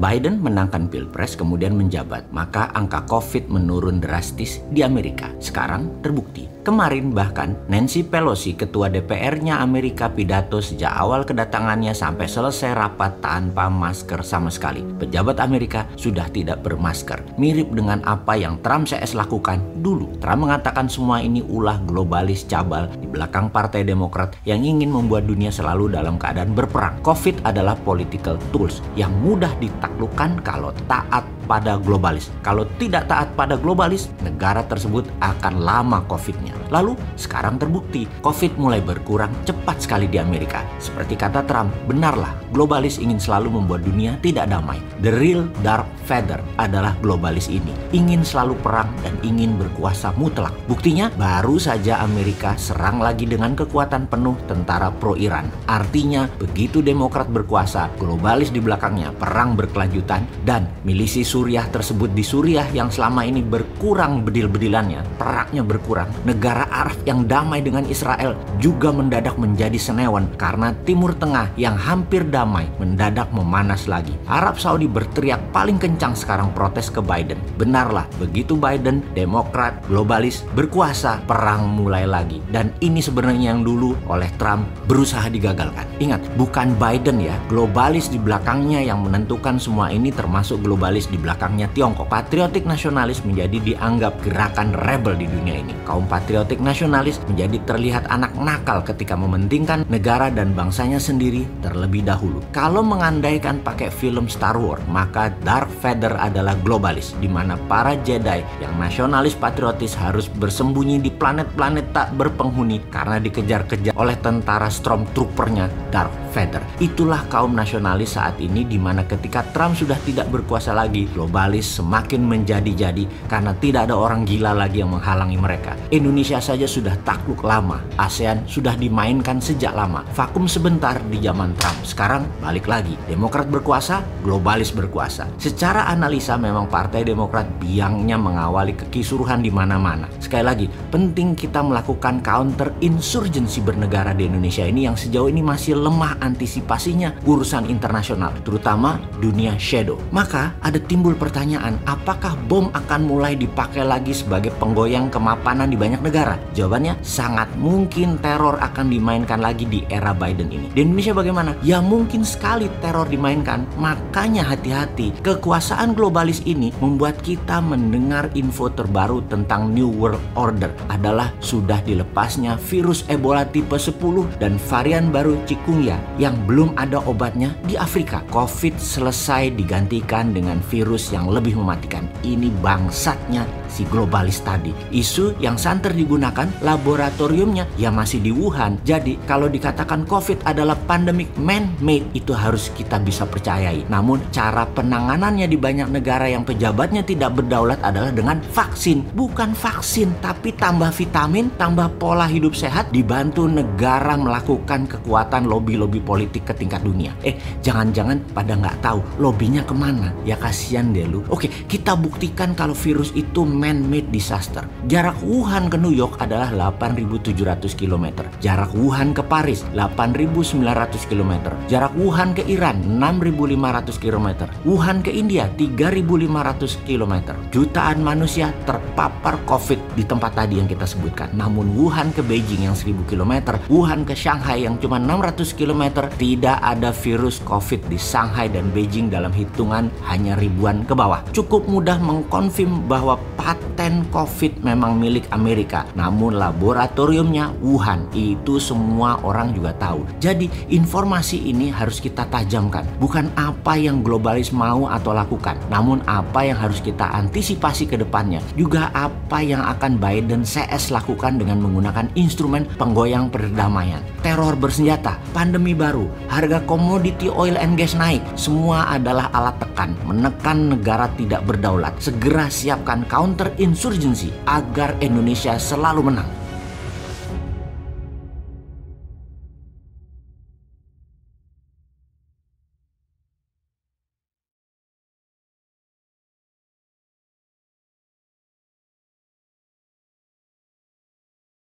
Biden menangkan Pilpres kemudian menjabat, maka angka COVID menurun drastis di Amerika. Sekarang terbukti. Kemarin bahkan Nancy Pelosi, ketua DPR-nya Amerika, pidato sejak awal kedatangannya sampai selesai rapat tanpa masker sama sekali. Pejabat Amerika sudah tidak bermasker. Mirip dengan apa yang Trump CS lakukan dulu. Trump mengatakan semua ini ulah globalis cabal di belakang Partai Demokrat yang ingin membuat dunia selalu dalam keadaan berperang. COVID adalah political tools yang mudah ditaklukkan kalau taat pada globalis. Kalau tidak taat pada globalis, negara tersebut akan lama COVID-nya. Lalu sekarang terbukti COVID mulai berkurang cepat sekali di Amerika. Seperti kata Trump, benarlah globalis ingin selalu membuat dunia tidak damai. The real dark feather adalah globalis ini. Ingin selalu perang dan ingin berkuasa mutlak. Buktinya baru saja Amerika serang lagi dengan kekuatan penuh tentara pro-Iran. Artinya begitu Demokrat berkuasa, globalis di belakangnya, perang berkelanjutan, dan milisi Suriah tersebut di Suriah yang selama ini berkurang bedil-bedilannya, peraknya berkurang. Negara Arab yang damai dengan Israel juga mendadak menjadi senewan karena Timur Tengah yang hampir damai mendadak memanas lagi. Arab Saudi berteriak paling kencang sekarang protes ke Biden. Benarlah, begitu Biden, Demokrat, globalis berkuasa, perang mulai lagi. Dan ini sebenarnya yang dulu oleh Trump berusaha digagalkan. Ingat, bukan Biden ya, globalis di belakangnya yang menentukan semua ini, termasuk globalis di belakangnya Tiongkok. Patriotik nasionalis menjadi dianggap gerakan rebel di dunia ini. Kaum patriotik nasionalis menjadi terlihat anak nakal ketika mementingkan negara dan bangsanya sendiri terlebih dahulu. Kalau mengandaikan pakai film Star Wars, maka Darth Vader adalah globalis, di mana para Jedi yang nasionalis patriotis harus bersembunyi di planet-planet tak berpenghuni karena dikejar-kejar oleh tentara Stormtrooper-nya Darth Vader. Itulah kaum nasionalis saat ini, di mana ketika Trump sudah tidak berkuasa lagi, globalis semakin menjadi-jadi karena tidak ada orang gila lagi yang menghalangi mereka. Indonesia saja sudah takluk lama, ASEAN sudah dimainkan sejak lama. Vakum sebentar di zaman Trump, sekarang balik lagi. Demokrat berkuasa, globalis berkuasa. Secara analisa memang Partai Demokrat biangnya mengawali kekisruhan di mana-mana. Sekali lagi, penting kita melakukan counter insurgency bernegara di Indonesia ini yang sejauh ini masih lemah antisipasinya urusan internasional, terutama dunia shadow. Maka ada timbul pertanyaan, apakah bom akan mulai dipakai lagi sebagai penggoyang kemapanan di banyak negara? Jawabannya sangat mungkin teror akan dimainkan lagi di era Biden ini. Di Indonesia bagaimana? Ya mungkin sekali teror dimainkan. Makanya hati-hati. Kekuasaan globalis ini membuat kita mendengar info terbaru tentang New World Order adalah sudah dilepasnya virus Ebola tipe 10 dan varian baru Chikungunya yang belum ada obatnya di Afrika. COVID selesai digantikan dengan virus yang lebih mematikan. Ini bangsatnya si globalis tadi. Isu yang santer digunakan laboratoriumnya ya masih di Wuhan. Jadi kalau dikatakan COVID adalah pandemic man-made, itu harus kita bisa percayai. Namun cara penanganannya di banyak negara yang pejabatnya tidak berdaulat adalah dengan vaksin. Bukan vaksin, tapi tambah vitamin, tambah pola hidup sehat, dibantu negara melakukan kekuatan lobby-lobby politik ke tingkat dunia. Jangan-jangan pada nggak tahu lobbynya kemana. Ya kasihan deh lu. Oke, kita buktikan kalau virus itu man-made disaster. Jarak Wuhan ke New York adalah 8.700 km. Jarak Wuhan ke Paris 8.900 km. Jarak Wuhan ke Iran 6.500 km. Wuhan ke India 3.500 km. Jutaan manusia terpapar COVID di tempat tadi yang kita sebutkan. Namun Wuhan ke Beijing yang 1.000 km, Wuhan ke Shanghai yang cuma 600 km, tidak ada virus COVID di Shanghai dan Beijing dalam hitungan hanya ribuan ke bawah. Cukup mudah mengkonfirm bahwa paten COVID memang milik Amerika, namun laboratoriumnya Wuhan. Itu semua orang juga tahu. Jadi informasi ini harus kita tajamkan. Bukan apa yang globalis mau atau lakukan, namun apa yang harus kita antisipasi ke depannya. Juga apa yang akan Biden CS lakukan dengan menggunakan instrumen penggoyang perdamaian. Teror bersenjata, pandemi baru, harga komoditi oil and gas naik. Semua adalah alat tekan, menekan negara tidak berdaulat. Segera siapkan counter insurgency agar Indonesia selalu menang.